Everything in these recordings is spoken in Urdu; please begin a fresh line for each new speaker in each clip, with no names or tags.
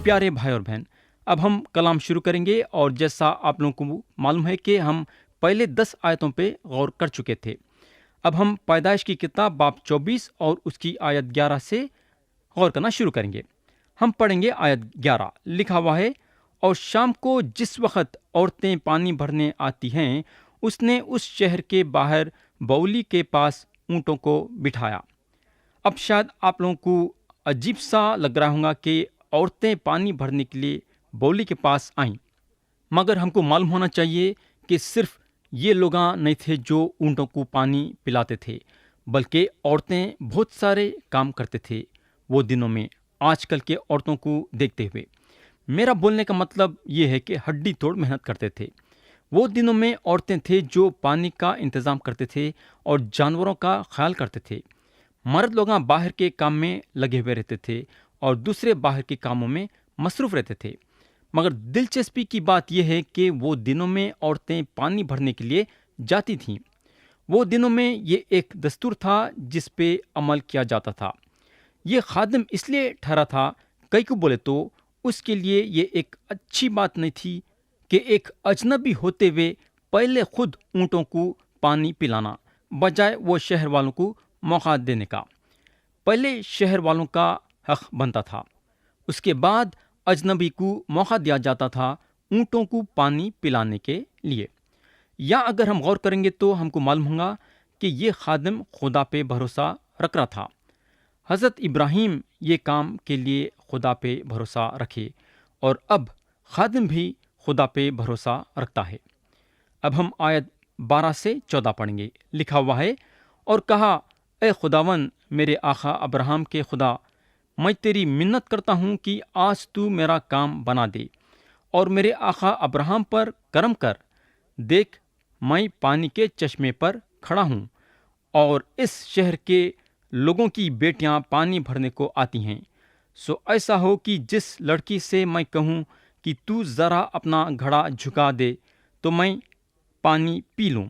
پیارے بھائی اور بہن، اب ہم کلام شروع کریں گے، اور جیسا آپ لوگوں کو معلوم ہے کہ ہم پہلے 10 آیتوں پہ غور کر چکے تھے۔ اب ہم پیدائش کی کتاب باب 24 اور اس کی آیت 11 سے غور کرنا شروع کریں گے۔ ہم پڑھیں گے آیت 11، لکھا ہوا ہے، اور شام کو جس وقت عورتیں پانی بھرنے آتی ہیں، اس نے اس شہر کے باہر بولی کے پاس اونٹوں کو بٹھایا۔ اب شاید آپ لوگوں کو عجیب سا لگ رہا ہوگا کہ عورتیں پانی بھرنے کے لیے بولی کے پاس آئیں، مگر ہم کو معلوم ہونا چاہیے کہ صرف یہ لوگ نہیں تھے جو اونٹوں کو پانی پلاتے تھے، بلکہ عورتیں بہت سارے کام کرتے تھے وہ دنوں میں، آج کل کے عورتوں کو دیکھتے ہوئے۔ میرا بولنے کا مطلب یہ ہے کہ ہڈی توڑ محنت کرتے تھے۔ وہ دنوں میں عورتیں تھے جو پانی کا انتظام کرتے تھے اور جانوروں کا خیال کرتے تھے۔ مرد لوگ باہر کے کام میں لگے ہوئے رہتے تھے اور دوسرے باہر کے کاموں میں مصروف رہتے تھے۔ مگر دلچسپی کی بات یہ ہے کہ وہ دنوں میں عورتیں پانی بھرنے کے لیے جاتی تھیں۔ وہ دنوں میں یہ ایک دستور تھا جس پہ عمل کیا جاتا تھا۔ یہ خادم اس لیے ٹھہرا تھا، کئی کو بولے تو اس کے لیے یہ ایک اچھی بات نہیں تھی کہ ایک اجنبی ہوتے ہوئے پہلے خود اونٹوں کو پانی پلانا، بجائے وہ شہر والوں کو موقع دینے کا۔ پہلے شہر والوں کا حق بنتا تھا، اس کے بعد اجنبی کو موقع دیا جاتا تھا اونٹوں کو پانی پلانے کے لیے۔ یا اگر ہم غور کریں گے تو ہم کو معلوم ہوگا کہ یہ خادم خدا پہ بھروسہ رکھ رہا تھا۔ حضرت ابراہیم یہ کام کے لیے خدا پہ بھروسہ رکھے، اور اب خادم بھی خدا پہ بھروسہ رکھتا ہے۔ اب ہم آیت 12 سے 14 پڑھیں گے، لکھا ہوا ہے، اور کہا، اے خداون میرے آقا ابراہیم کے خدا، میں تیری منت کرتا ہوں کہ آج تو میرا کام بنا دے اور میرے آقا ابراہیم پر کرم کر۔ دیکھ، میں پانی کے چشمے پر کھڑا ہوں، اور اس شہر کے لوگوں کی بیٹیاں پانی بھرنے کو آتی ہیں۔ سو ایسا ہو کہ جس لڑکی سے میں کہوں کہ تو ذرا اپنا گھڑا جھکا دے تو میں پانی پی لوں،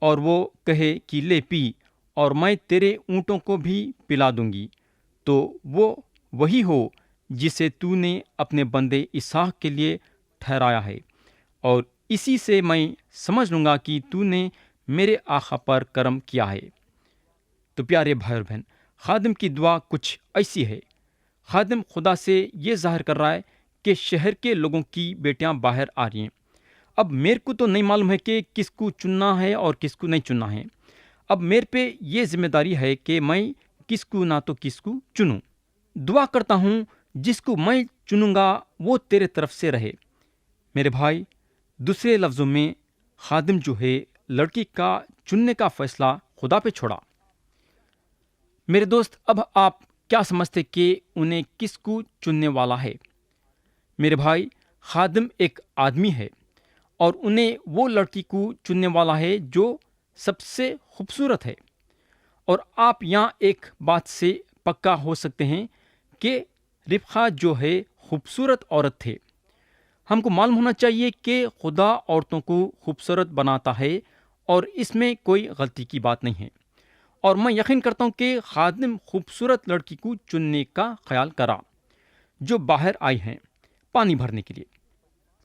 اور وہ کہے کہ لے پی، اور میں تیرے اونٹوں کو بھی پلا دوں گی، تو وہ وہی ہو جسے تو نے اپنے بندے اسحاق کے لیے ٹھہرایا ہے، اور اسی سے میں سمجھ لوں گا کہ تو نے میرے آقا پر کرم کیا ہے۔ تو پیارے بھائی اور بہن، خادم کی دعا کچھ ایسی ہے۔ خادم خدا سے یہ ظاہر کر رہا ہے کہ شہر کے لوگوں کی بیٹیاں باہر آ رہی ہیں۔ اب میرے کو تو نہیں معلوم ہے کہ کس کو چننا ہے اور کس کو نہیں چننا ہے۔ اب میرے پہ یہ ذمہ داری ہے کہ میں کس کو نہ تو کس کو چنوں۔ دعا کرتا ہوں جس کو میں چنوں گا وہ تیرے طرف سے رہے۔ میرے بھائی، دوسرے لفظوں میں خادم جو ہے لڑکی کا چننے کا فیصلہ خدا پہ چھوڑا۔ میرے دوست، اب آپ کیا سمجھتے کہ انہیں کس کو چننے والا ہے؟ میرے بھائی، خادم ایک آدمی ہے، اور انہیں وہ لڑکی کو چننے والا ہے جو سب سے خوبصورت ہے۔ اور آپ یہاں ایک بات سے پکا ہو سکتے ہیں کہ ربقہ جو ہے خوبصورت عورت تھے۔ ہم کو معلوم ہونا چاہیے کہ خدا عورتوں کو خوبصورت بناتا ہے، اور اس میں کوئی غلطی کی بات نہیں ہے۔ اور میں یقین کرتا ہوں کہ خادم خوبصورت لڑکی کو چننے کا خیال کرا جو باہر آئی ہیں پانی بھرنے کے لیے۔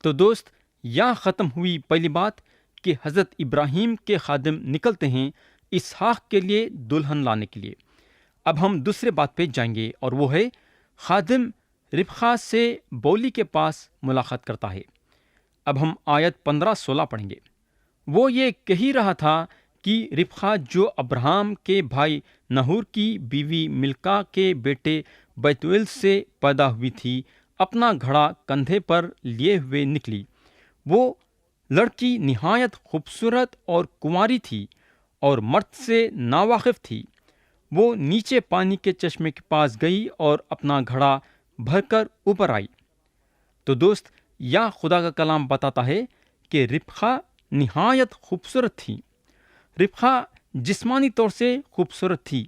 تو دوست، یہاں ختم ہوئی پہلی بات کہ حضرت ابراہیم کے خادم نکلتے ہیں اسحاق کے لیے دلہن لانے کے لیے۔ اب ہم دوسرے بات پہ جائیں گے، اور وہ ہے خادم ربقہ سے بولی کے پاس ملاقات کرتا ہے۔ اب ہم آیت 15-16 پڑھیں گے۔ وہ یہ کہہ رہا تھا کہ ربقہ جو ابراہیم کے بھائی نہور کی بیوی ملکا کے بیٹے بیتویل سے پیدا ہوئی تھی، اپنا گھڑا کندھے پر لیے ہوئے نکلی۔ وہ لڑکی نہایت خوبصورت اور کنواری تھی اور مرد سے ناواقف تھی۔ وہ نیچے پانی کے چشمے کے پاس گئی اور اپنا گھڑا بھر کر اوپر آئی۔ تو دوست، یا خدا کا کلام بتاتا ہے کہ ربقہ نہایت خوبصورت تھی۔ ربقہ جسمانی طور سے خوبصورت تھی،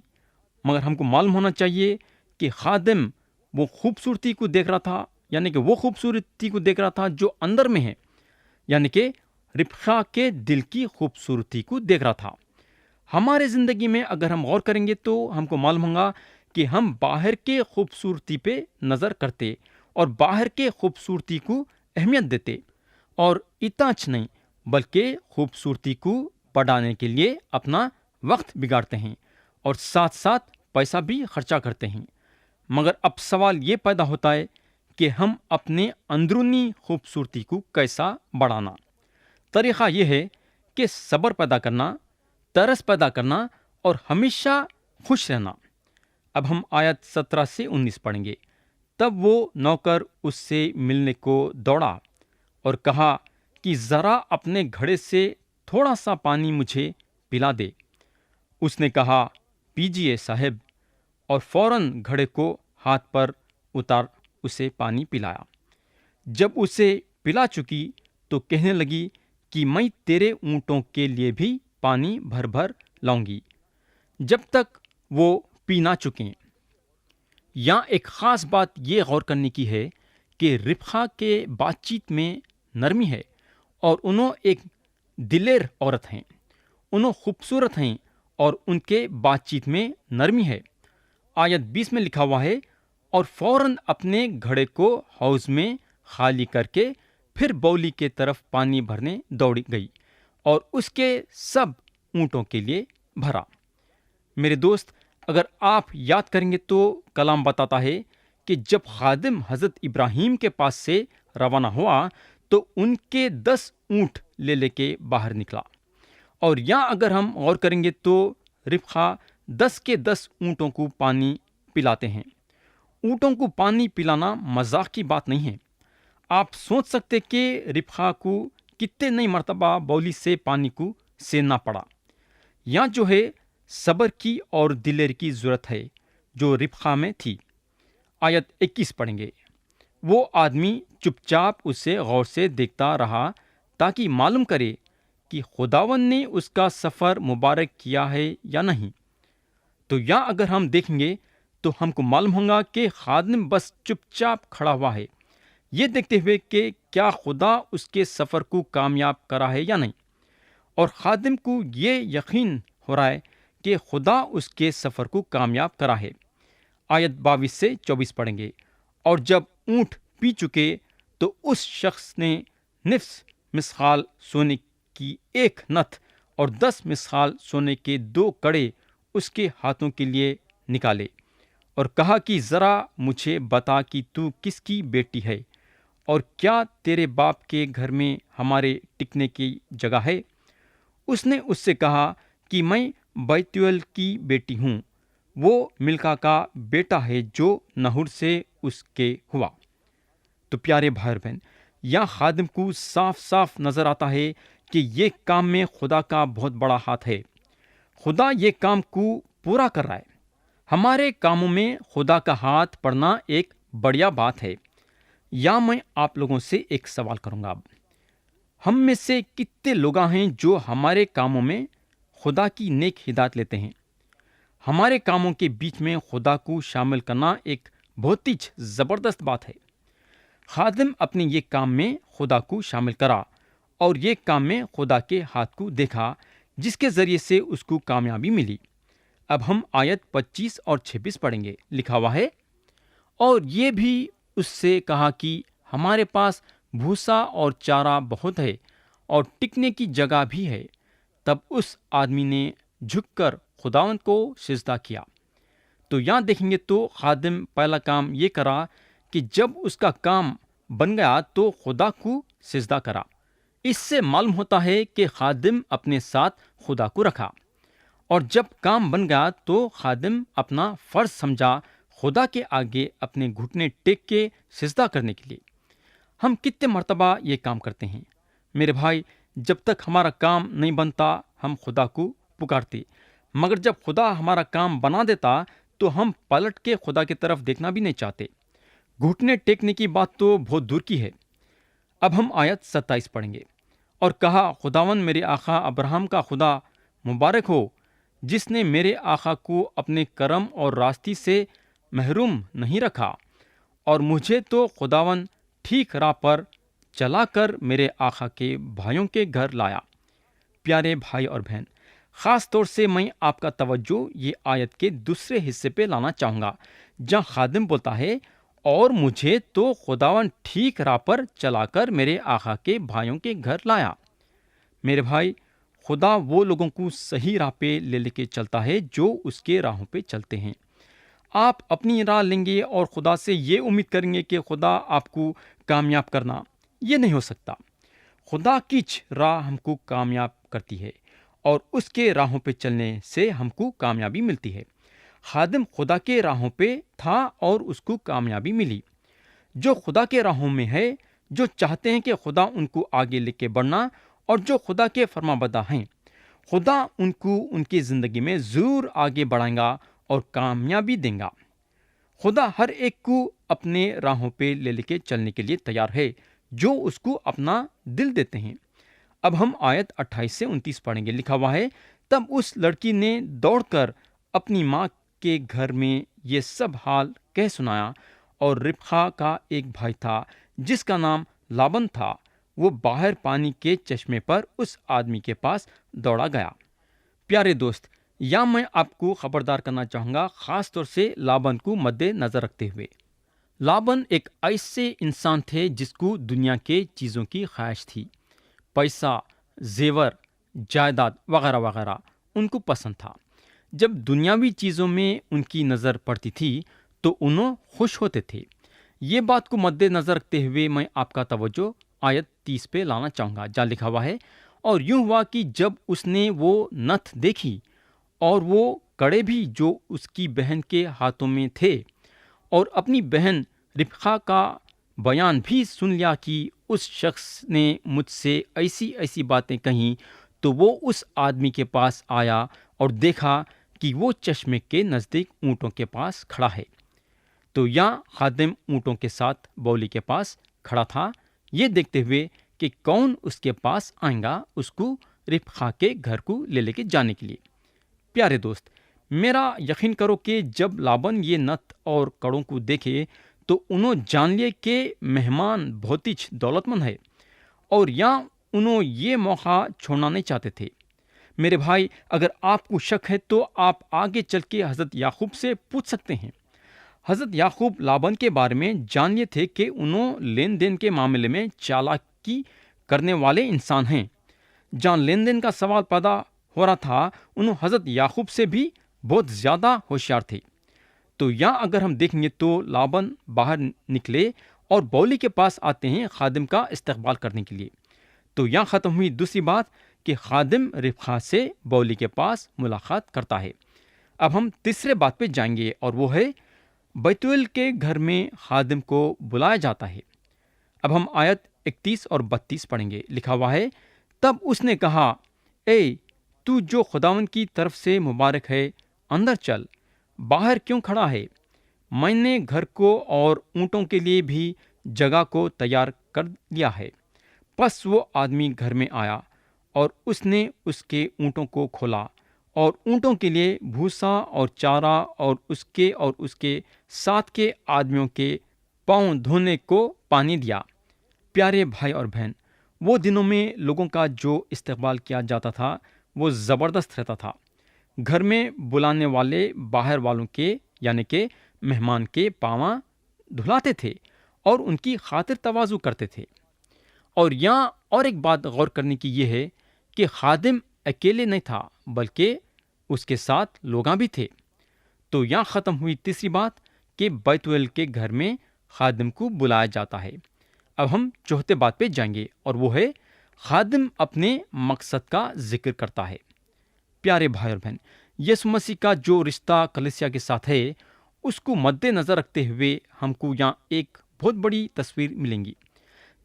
مگر ہم کو معلوم ہونا چاہیے کہ خادم وہ خوبصورتی کو دیکھ رہا تھا، یعنی کہ وہ خوبصورتی کو دیکھ رہا تھا جو اندر میں ہے، یعنی کہ ربقہ کے دل کی خوبصورتی کو دیکھ رہا تھا۔ ہمارے زندگی میں اگر ہم غور کریں گے تو ہم کو معلوم ہوگا کہ ہم باہر کے خوبصورتی پہ نظر کرتے اور باہر کے خوبصورتی کو اہمیت دیتے اور اتناچ نہیں بلکہ خوبصورتی کو بڑھانے کے لیے اپنا وقت بگاڑتے ہیں اور ساتھ ساتھ پیسہ بھی خرچہ کرتے ہیں۔ مگر اب سوال یہ پیدا ہوتا ہے کہ ہم اپنے اندرونی خوبصورتی کو کیسا بڑھانا؟ طریقہ یہ ہے کہ صبر پیدا کرنا، ترس پیدا کرنا اور ہمیشہ خوش رہنا۔ اب ہم آیت 17 سے 19 پڑھیں گے۔ تب وہ نوکر اس سے ملنے کو دوڑا اور کہا کہ ذرا اپنے گھڑے سے تھوڑا سا پانی مجھے پلا دے۔ اس نے کہا پیجیے صاحب، اور فوراً گھڑے کو ہاتھ پر اتار اسے پانی پلایا۔ جب اسے پلا چکی تو کہنے لگی کہ میں تیرے اونٹوں کے لیے بھی پانی بھر بھر لاؤں گی جب تک وہ پی نہ چکیں۔ یہاں ایک خاص بات یہ غور کرنے کی ہے کہ ربقا کے بات چیت میں نرمی ہے اور انہوں ایک دلیر عورت ہیں، انہوں خوبصورت ہیں اور ان کے بات چیت میں نرمی ہے۔ آیت 20 میں لکھا ہوا ہے، اور فوراً اپنے گھڑے کو حوض میں خالی کر کے پھر بولی کے طرف پانی بھرنے دوڑی گئی اور اس کے سب اونٹوں کے لیے بھرا۔ میرے دوست، اگر آپ یاد کریں گے تو کلام بتاتا ہے کہ جب خادم حضرت ابراہیم کے پاس سے روانہ ہوا تو ان کے 10 اونٹ لے کے باہر نکلا، اور یہاں اگر ہم غور کریں گے تو ربقا 10 کے 10 اونٹوں کو پانی پلاتے ہیں۔ اونٹوں کو پانی پلانا مذاق کی بات نہیں ہے۔ آپ سوچ سکتے کہ ربقا کو کتنے نئی مرتبہ بولی سے پانی کو سیننا پڑا۔ یہاں جو ہے صبر کی اور دلیری کی ضرورت ہے جو ربقا میں تھی۔ آیت 21 پڑھیں گے۔ وہ آدمی چپ چاپ اسے غور سے دیکھتا رہا تاکہ معلوم کرے کہ خداوند نے اس کا سفر مبارک کیا ہے یا نہیں۔ تو یہاں اگر ہم دیکھیں گے تو ہم کو معلوم ہوگا کہ خادم بس چپ چاپ کھڑا ہوا ہے، یہ دیکھتے ہوئے کہ کیا خدا اس کے سفر کو کامیاب کرا ہے یا نہیں، اور خادم کو یہ یقین ہو رہا ہے کہ خدا اس کے سفر کو کامیاب کرا ہے۔ آیت 22 سے 24 پڑھیں گے۔ اور جب اونٹ پی چکے تو اس شخص نے نصف مسقال سونے کی 1 نتھ اور 10 مسقال سونے کے 2 کڑے اس کے ہاتھوں کے لیے نکالے اور کہا کہ ذرا مجھے بتا کہ تو کس کی بیٹی ہے اور کیا تیرے باپ کے گھر میں ہمارے ٹکنے کی جگہ ہے؟ اس نے اس سے کہا کہ میں بیتویل کی بیٹی ہوں، وہ ملکا کا بیٹا ہے جو نہور سے اس کے ہوا۔ تو پیارے بھائی بہن، یہاں خادم کو صاف صاف نظر آتا ہے کہ یہ کام میں خدا کا بہت بڑا ہاتھ ہے۔ خدا یہ کام کو پورا کر رہا ہے۔ ہمارے کاموں میں خدا کا ہاتھ پڑنا ایک بڑھیا بات ہے۔ یا میں آپ لوگوں سے ایک سوال کروں گا، اب ہم میں سے کتنے لوگ ہیں جو ہمارے کاموں میں خدا کی نیک ہدایت لیتے ہیں؟ ہمارے کاموں کے بیچ میں خدا کو شامل کرنا ایک بہت ہی زبردست بات ہے۔ خادم اپنے یہ کام میں خدا کو شامل کرا اور یہ کام میں خدا کے ہاتھ کو دیکھا جس کے ذریعے سے اس کو کامیابی ملی۔ اب ہم آیت 25 اور 26 پڑھیں گے۔ لکھا ہوا ہے، اور یہ بھی اس سے کہا کہ ہمارے پاس بھوسا اور چارہ بہت ہے اور ٹکنے کی جگہ بھی ہے۔ تب اس آدمی نے جھک کر خداوند کو سجدہ کیا۔ تو یہاں دیکھیں گے تو خادم پہلا کام یہ کرا کہ جب اس کا کام بن گیا تو خدا کو سجدہ کرا۔ اس سے معلوم ہوتا ہے کہ خادم اپنے ساتھ خدا کو رکھا، اور جب کام بن گیا تو خادم اپنا فرض سمجھا خدا کے آگے اپنے گھٹنے ٹیک کے سجدہ کرنے کے لیے۔ ہم کتنے مرتبہ یہ کام کرتے ہیں میرے بھائی؟ جب تک ہمارا کام نہیں بنتا ہم خدا کو پکارتے، مگر جب خدا ہمارا کام بنا دیتا تو ہم پلٹ کے خدا کی طرف دیکھنا بھی نہیں چاہتے۔ گھٹنے ٹیکنے کی بات تو بہت دور کی ہے۔ اب ہم آیت 27 پڑھیں گے۔ اور کہا خداوند میرے آقا ابراہم کا خدا مبارک ہو، جس نے میرے آقا کو اپنے کرم اور راستی سے محروم نہیں رکھا، اور مجھے تو خداوند ٹھیک راہ پر چلا کر میرے آقا کے بھائیوں کے گھر لایا۔ پیارے بھائی اور بہن، خاص طور سے میں آپ کا توجہ یہ آیت کے دوسرے حصے پہ لانا چاہوں گا جہاں خادم بولتا ہے، اور مجھے تو خداوند ٹھیک راہ پر چلا کر میرے آقا کے بھائیوں کے گھر لایا۔ میرے بھائی، خدا وہ لوگوں کو صحیح راہ پہ لے کے چلتا ہے جو اس کے راہوں پہ چلتے ہیں۔ آپ اپنی راہ لیں گے اور خدا سے یہ امید کریں گے کہ خدا آپ کو کامیاب کرنا، یہ نہیں ہو سکتا۔ خدا کی راہ ہم کو کامیاب کرتی ہے اور اس کے راہوں پہ چلنے سے ہم کو کامیابی ملتی ہے۔ خادم خدا کے راہوں پہ تھا اور اس کو کامیابی ملی۔ جو خدا کے راہوں میں ہے، جو چاہتے ہیں کہ خدا ان کو آگے لے کے بڑھنا اور جو خدا کے فرما بردار ہیں، خدا ان کو ان کی زندگی میں ضرور آگے بڑھائے گا اور کامیابی دیں گا۔ خدا ہر ایک کو اپنے راہوں پہ لے کے چلنے کے لیے تیار ہے جو اس کو اپنا دل دیتے ہیں۔ اب ہم آیت 28 سے 29 پڑھیں گے۔ لکھا ہوا ہے، تب اس لڑکی نے دوڑ کر اپنی ماں کے گھر میں یہ سب حال کہہ سنایا، اور ربقا کا ایک بھائی تھا جس کا نام لابن تھا، وہ باہر پانی کے چشمے پر اس آدمی کے پاس دوڑا گیا۔ پیارے دوست، یا میں آپ کو خبردار کرنا چاہوں گا، خاص طور سے لابن کو مد نظر رکھتے ہوئے۔ لابن ایک ایسے انسان تھے جس کو دنیا کے چیزوں کی خواہش تھی۔ پیسہ، زیور، جائیداد وغیرہ وغیرہ ان کو پسند تھا۔ جب دنیاوی چیزوں میں ان کی نظر پڑتی تھی تو انہوں خوش ہوتے تھے۔ یہ بات کو مد نظر رکھتے ہوئے میں آپ کا توجہ آیت 30 پہ لانا چاہوں گا، جہاں لکھا ہوا ہے، اور یوں ہوا کہ جب اس نے وہ نتھ دیکھی اور وہ کڑے بھی جو اس کی بہن کے ہاتھوں میں تھے، اور اپنی بہن ربقا کا بیان بھی سن لیا کہ اس شخص نے مجھ سے ایسی ایسی باتیں کہیں، تو وہ اس آدمی کے پاس آیا اور دیکھا کہ وہ چشمے کے نزدیک اونٹوں کے پاس کھڑا ہے۔ تو یہاں خادم اونٹوں کے ساتھ بولی کے پاس کھڑا تھا، یہ دیکھتے ہوئے کہ کون اس کے پاس آئے گا اس کو ربقا کے گھر کو لے کے جانے کے لیے۔ پیارے دوست، میرا یقین کرو کہ جب لابن یہ نت اور کڑوں کو دیکھے تو انہوں جان لیے کہ مہمان بہت ہی دولت مند ہے، اور یہاں انہوں یہ موقع چھوڑنا نہیں چاہتے تھے۔ میرے بھائی، اگر آپ کو شک ہے تو آپ آگے چل کے حضرت یعقوب سے پوچھ سکتے ہیں۔ حضرت یعقوب لابن کے بارے میں جان لیے تھے کہ انہوں لین دین کے معاملے میں چالاکی کرنے والے انسان ہیں۔ جہاں لین دین کا سوال پیدا ہو رہا تھا، انہوں حضرت یعقوب سے بھی بہت زیادہ ہوشیار تھے۔ تو یہاں اگر ہم دیکھیں گے تو لابن باہر نکلے اور بولی کے پاس آتے ہیں خادم کا استقبال کرنے کے لیے۔ تو یہاں ختم ہوئی دوسری بات کہ خادم ربقا سے بولی کے پاس ملاقات کرتا ہے۔ اب ہم تیسرے بات پہ جائیں گے، اور وہ ہے بیتویل کے گھر میں خادم کو بلایا جاتا ہے۔ اب ہم آیت 31 اور 32 پڑھیں گے۔ لکھا ہوا ہے، تب اس نے کہا، اے تو جو خداوند کی طرف سے مبارک ہے، اندر چل، باہر کیوں کھڑا ہے؟ میں نے گھر کو اور اونٹوں کے لیے بھی جگہ کو تیار کر لیا ہے۔ پس وہ آدمی گھر میں آیا اور اس نے اس کے اونٹوں کو کھولا اور اونٹوں کے لیے بھوسا اور چارہ اور اس کے ساتھ کے آدمیوں کے پاؤں دھونے کو پانی دیا۔ پیارے بھائی اور بہن، وہ دنوں میں لوگوں کا جو استقبال کیا جاتا تھا وہ زبردست رہتا تھا۔ گھر میں بلانے والے باہر والوں کے یعنی کہ مہمان کے پاواں دھلاتے تھے اور ان کی خاطر تواضع کرتے تھے۔ اور یہاں اور ایک بات غور کرنے کی یہ ہے کہ خادم اکیلے نہیں تھا بلکہ اس کے ساتھ لوگاں بھی تھے۔ تو یہاں ختم ہوئی تیسری بات کہ بیتویل کے گھر میں خادم کو بلایا جاتا ہے۔ اب ہم چوتھے بات پہ جائیں گے، اور وہ ہے خادم اپنے مقصد کا ذکر کرتا ہے۔ پیارے بھائی اور بہن، یسوع مسیح کا جو رشتہ کلیسیا کے ساتھ ہے اس کو مد نظر رکھتے ہوئے ہم کو یہاں ایک بہت بڑی تصویر ملیں گی۔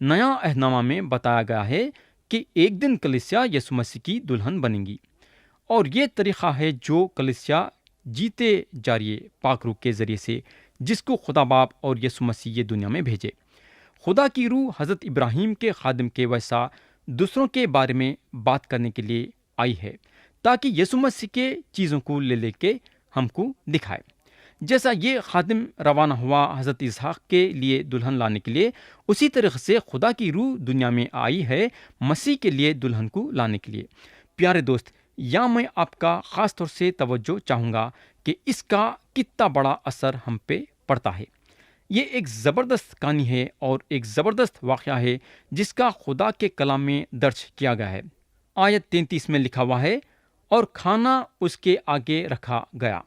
نیا عہد نامہ میں بتایا گیا ہے کہ ایک دن کلیسیا یسوع مسیح کی دلہن بنے گی، اور یہ طریقہ ہے جو کلیسیا جیتے جاریے پاک روح کے ذریعے سے، جس کو خدا باپ اور یسوع مسیح یہ دنیا میں بھیجے۔ خدا کی روح حضرت ابراہیم کے خادم کے ویسا دوسروں کے بارے میں بات کرنے کے لیے آئی ہے، تاکہ یسوع مسیح کے چیزوں کو لے کے ہم کو دکھائے۔ جیسا یہ خادم روانہ ہوا حضرت اسحاق کے لیے دلہن لانے کے لیے، اسی طریقے سے خدا کی روح دنیا میں آئی ہے مسیح کے لیے دلہن کو لانے کے لیے۔ پیارے دوست، یا میں آپ کا خاص طور سے توجہ چاہوں گا کہ اس کا کتنا بڑا اثر ہم پہ پڑتا ہے۔ یہ ایک زبردست کہانی ہے اور ایک زبردست واقعہ ہے جس کا خدا کے کلام میں درج کیا گیا ہے۔ آیت 33 میں لکھا ہوا ہے، اور کھانا اس کے آگے رکھا گیا،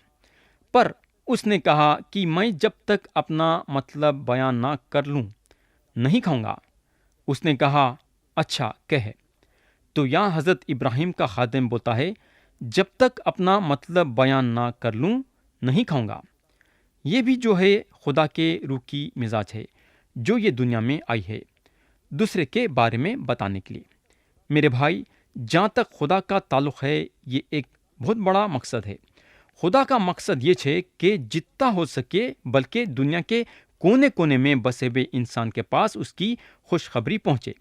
پر اس نے کہا کہ میں جب تک اپنا مطلب بیان نہ کر لوں نہیں کھاؤں گا۔ اس نے کہا، اچھا کہہ۔ تو یہاں حضرت ابراہیم کا خادم بولتا ہے، جب تک اپنا مطلب بیان نہ کر لوں نہیں کھاؤں گا۔ یہ بھی جو ہے خدا کے روح کی مزاج ہے جو یہ دنیا میں آئی ہے دوسرے کے بارے میں بتانے کے لیے۔ میرے بھائی، جہاں تک خدا کا تعلق ہے یہ ایک بہت بڑا مقصد ہے۔ خدا کا مقصد یہ ہے کہ جتنا ہو سکے بلکہ دنیا کے کونے کونے میں بسے ہوئے انسان کے پاس اس کی خوشخبری پہنچے۔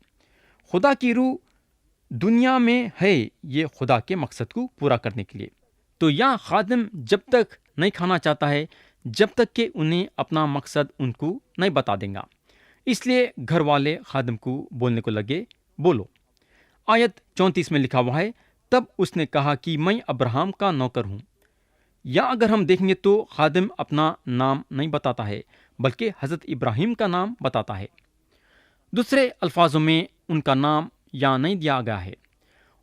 خدا کی روح دنیا میں ہے یہ خدا کے مقصد کو پورا کرنے کے لیے۔ تو یہاں خادم جب تک نہیں کھانا چاہتا ہے جب تک کہ انہیں اپنا مقصد ان کو نہیں بتا دیں گا۔ اس لیے گھر والے خادم کو بولنے کو لگے، بولو۔ آیت 34 میں لکھا ہوا ہے، تب اس نے کہا کہ میں ابراہم کا نوکر ہوں۔ یا اگر ہم دیکھیں گے تو خادم اپنا نام نہیں بتاتا ہے بلکہ حضرت ابراہیم کا نام بتاتا ہے۔ دوسرے الفاظوں میں ان کا نام یہاں نہیں دیا گیا ہے۔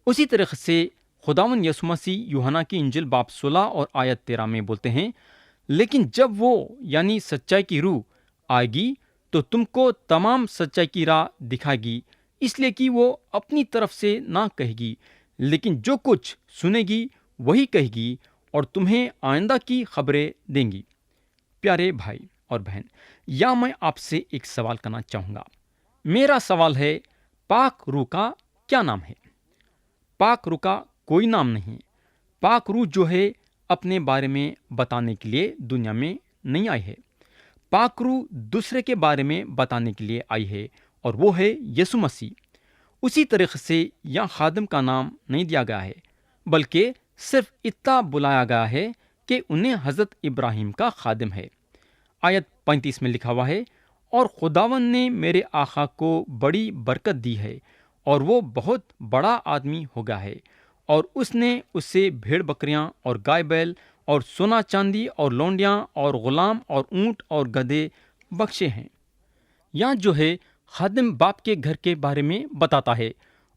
اسی طریقے سے خداوند یسوع مسیح یوحنا کی انجیل باب 16 اور آیت 13 میں بولتے ہیں، لیکن جب وہ یعنی سچائی کی روح آئے گی تو تم کو تمام سچائی کی راہ دکھائے گی، اس لیے کہ وہ اپنی طرف سے نہ کہے گی لیکن جو کچھ سنے گی وہی کہے گی اور تمہیں آئندہ کی خبریں دیں گی۔ پیارے بھائی اور بہن، یا میں آپ سے ایک سوال کرنا چاہوں گا۔ میرا سوال ہے، پاک روح کا کیا نام ہے؟ پاک روح کا کوئی نام نہیں۔ پاک روح جو ہے اپنے بارے میں بتانے کے لیے دنیا میں نہیں آئی ہے۔ پاک روح دوسرے کے بارے میں بتانے کے لیے آئی ہے اور وہ ہے یسوع مسیح۔ اسی طریقے سے یہاں خادم کا نام نہیں دیا گیا ہے بلکہ صرف اتنا بلایا گیا ہے کہ انہیں حضرت ابراہیم کا خادم ہے۔ آیت 35 میں لکھا ہوا ہے، اور خداوند نے میرے آقا کو بڑی برکت دی ہے اور وہ بہت بڑا آدمی ہو گیا ہے، اور اس نے اسے بھیڑ بکریاں اور گائے بیل اور سونا چاندی اور لونڈیاں اور غلام اور اونٹ اور گدھے بخشے ہیں۔ یہاں جو ہے خادم باپ کے گھر کے بارے میں بتاتا ہے،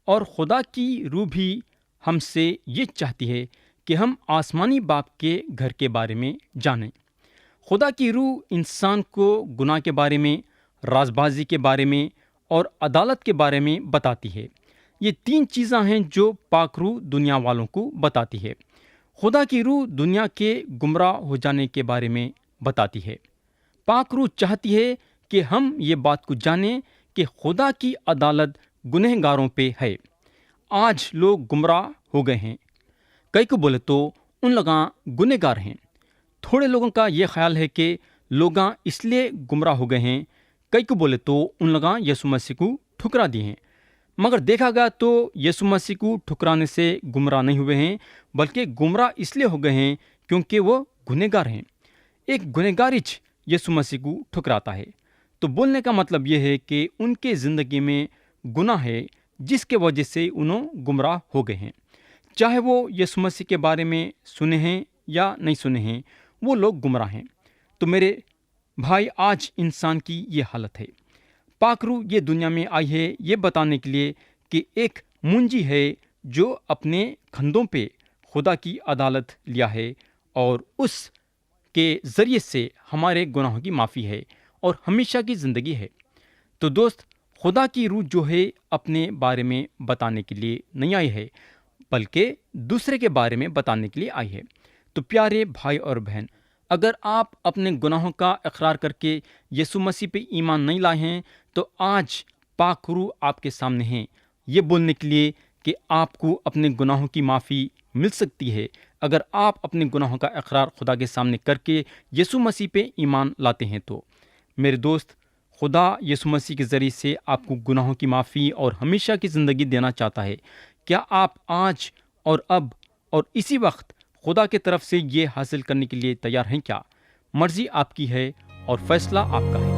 اور خدا کی روح بھی ہم سے یہ چاہتی ہے کہ ہم آسمانی باپ کے گھر کے بارے میں جانیں۔ خدا کی روح انسان کو گناہ کے بارے میں، راز بازی کے بارے میں اور عدالت کے بارے میں بتاتی ہے۔ یہ تین چیزاں ہیں جو پاک روح دنیا والوں کو بتاتی ہے۔ خدا کی روح دنیا کے گمراہ ہو جانے کے بارے میں بتاتی ہے۔ پاک روح چاہتی ہے کہ ہم یہ بات کو جانیں کہ خدا کی عدالت گنہگاروں پہ ہے۔ آج لوگ گمراہ ہو گئے ہیں۔ کئی کو بولے تو ان لوگاں گنہگار ہیں۔ تھوڑے لوگوں کا یہ خیال ہے کہ لوگاں اس لیے گمراہ ہو گئے ہیں۔ کئی کو بولے تو ان لوگاں یسوع مسیح کو ٹھکرا دیے ہیں۔ مگر دیکھا گیا تو یسوع مسیح کو ٹھکرانے سے گمراہ نہیں ہوئے ہیں بلکہ گمراہ اس لیے ہو گئے ہیں کیونکہ وہ گنہگار ہیں۔ ایک گنہگارچ یسوع مسیح کو ٹھکراتا ہے تو بولنے کا مطلب یہ ہے کہ ان کے زندگی میں گناہ ہے جس کے وجہ سے انہوں گمراہ ہو گئے ہیں۔ چاہے وہ یسوع مسیح کے بارے میں سنے ہیں یا نہیں سنے ہیں، وہ لوگ گمراہ ہیں۔ تو میرے بھائی، آج انسان کی یہ حالت ہے۔ پاک روح یہ دنیا میں آئی ہے یہ بتانے کے لیے کہ ایک منجی ہے جو اپنے کندھوں پہ خدا کی عدالت لیا ہے اور اس کے ذریعے سے ہمارے گناہوں کی معافی ہے اور ہمیشہ کی زندگی ہے۔ تو دوست، خدا کی روح جو ہے اپنے بارے میں بتانے کے لیے نہیں آئی ہے بلکہ دوسرے کے بارے میں بتانے کے لیے آئی ہے۔ تو پیارے بھائی اور بہن، اگر آپ اپنے گناہوں کا اقرار کر کے یسوع مسیح پہ ایمان نہیں لائے ہیں تو آج پاک روح آپ کے سامنے ہیں یہ بولنے کے لیے کہ آپ کو اپنے گناہوں کی معافی مل سکتی ہے اگر آپ اپنے گناہوں کا اقرار خدا کے سامنے کر کے یسوع مسیح پہ ایمان لاتے ہیں۔ تو میرے دوست، خدا یسوع مسیح کے ذریعے سے آپ کو گناہوں کی معافی اور ہمیشہ کی زندگی دینا چاہتا ہے۔ کیا آپ آج اور اب اور اسی وقت خدا کی طرف سے یہ حاصل کرنے کے لیے تیار ہیں؟ کیا مرضی آپ کی ہے اور فیصلہ آپ کا ہے۔